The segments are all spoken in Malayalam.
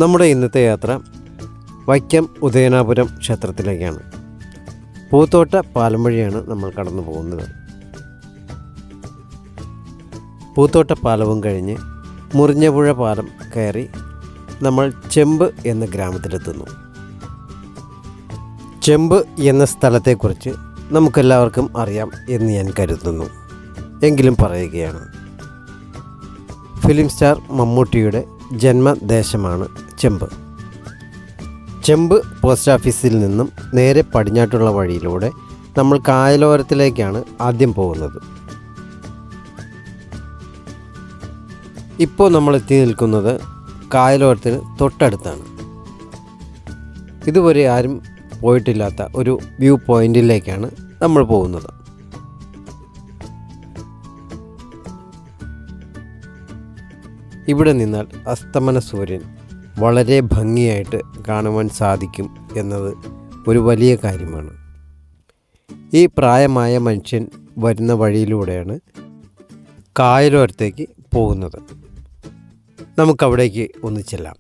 നമ്മുടെ ഇന്നത്തെ യാത്ര വൈക്കം ഉദയനാപുരം ക്ഷേത്രത്തിലേക്കാണ്. പൂത്തോട്ട പാലം വഴിയാണ് നമ്മൾ കടന്നു പോകുന്നത്. പൂത്തോട്ട പാലവും കഴിഞ്ഞ് മുറിഞ്ഞപുഴ പാലം കയറി നമ്മൾ ചെമ്പ് എന്ന ഗ്രാമത്തിലെത്തുന്നു. ചെമ്പ് എന്ന സ്ഥലത്തെക്കുറിച്ച് നമുക്കെല്ലാവർക്കും അറിയാം എന്ന് ഞാൻ കരുതുന്നു. എങ്കിലും പറയുകയാണ്. ഫിലിം സ്റ്റാർ മമ്മൂട്ടിയുടെ ജന്മദേശമാണ് ചെമ്പ്. ചെമ്പ് പോസ്റ്റ് ഓഫീസിൽ നിന്നും നേരെ പടിഞ്ഞാട്ടുള്ള വഴിയിലൂടെ നമ്മൾ കായലോരത്തിലേക്കാണ് ആദ്യം പോകുന്നത്. ഇപ്പോൾ നമ്മൾ എത്തി നിൽക്കുന്നത് കായലോരത്തിന് തൊട്ടടുത്താണ്. ഇതുവരെ ആരും പോയിട്ടില്ലാത്ത ഒരു വ്യൂ പോയിന്റിലേക്കാണ് നമ്മൾ പോകുന്നത്. ഇവിടെ നിന്നാൽ അസ്തമന സൂര്യൻ വളരെ ഭംഗിയായിട്ട് കാണുവാൻ സാധിക്കും എന്നത് ഒരു വലിയ കാര്യമാണ്. ഈ പ്രായമായ മനുഷ്യൻ വരുന്ന വഴിയിലൂടെയാണ് കായലോരത്തേക്ക് പോകുന്നത്. നമുക്കവിടേക്ക് ഒന്ന് ചെല്ലാം.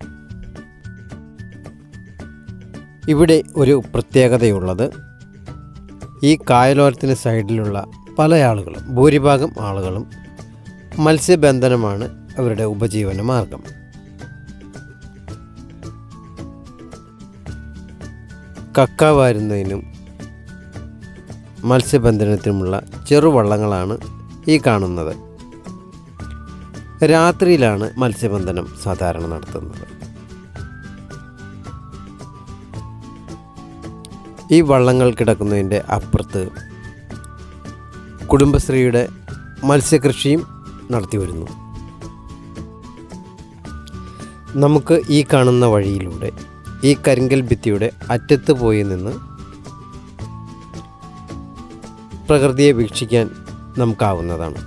ഇവിടെ ഒരു പ്രത്യേകതയുള്ളത്, ഈ കായലോരത്തിന് സൈഡിലുള്ള പല ആളുകളും, ഭൂരിഭാഗം ആളുകളും മത്സ്യബന്ധനമാണ് അവരുടെ ഉപജീവന മാർഗം. കക്ക വാരുന്നതിനും മത്സ്യബന്ധനത്തിനുമുള്ള ചെറുവള്ളങ്ങളാണ് ഈ കാണുന്നത്. രാത്രിയിലാണ് മത്സ്യബന്ധനം സാധാരണ നടത്തുന്നത്. ഈ വള്ളങ്ങൾ കിടക്കുന്നതിൻ്റെ അപ്പുറത്ത് കുടുംബശ്രീയുടെ മത്സ്യകൃഷിയും നടത്തി വരുന്നു. നമുക്ക് ഈ കാണുന്ന വഴിയിലൂടെ ഈ കരിങ്കൽ ഭിത്തിയുടെ അറ്റത്ത് പോയി നിന്ന് പ്രകൃതിയെ വീക്ഷിക്കാൻ നമുക്കാവുന്നതാണ്.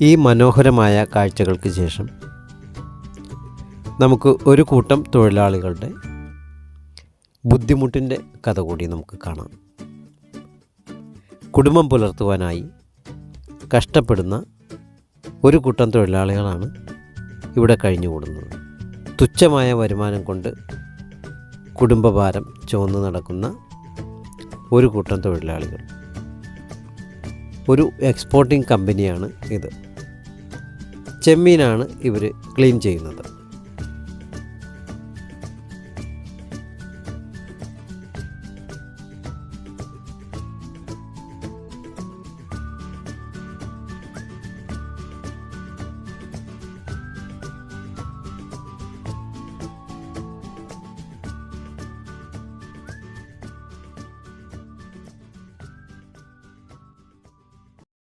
ഈ മനോഹരമായ കാഴ്ചകൾക്ക് ശേഷം നമുക്ക് ഒരു കൂട്ടം തൊഴിലാളികളുടെ ബുദ്ധിമുട്ടിൻ്റെ കഥ കൂടി നമുക്ക് കാണാം. കുടുംബം പുലർത്തുവാനായി കഷ്ടപ്പെടുന്ന ഒരു കൂട്ടം തൊഴിലാളികളാണ് ഇവിടെ കഴിഞ്ഞുകൂടുന്നത്. തുച്ഛമായ വരുമാനം കൊണ്ട് കുടുംബഭാരം ചുമന്ന് നടക്കുന്ന ഒരു കൂട്ടം തൊഴിലാളികൾ. ഒരു എക്സ്പോർട്ടിംഗ് കമ്പനിയാണ് ഇത്. ചെമ്മീനാണ് ഇവർ ക്ലീൻ ചെയ്യുന്നത്.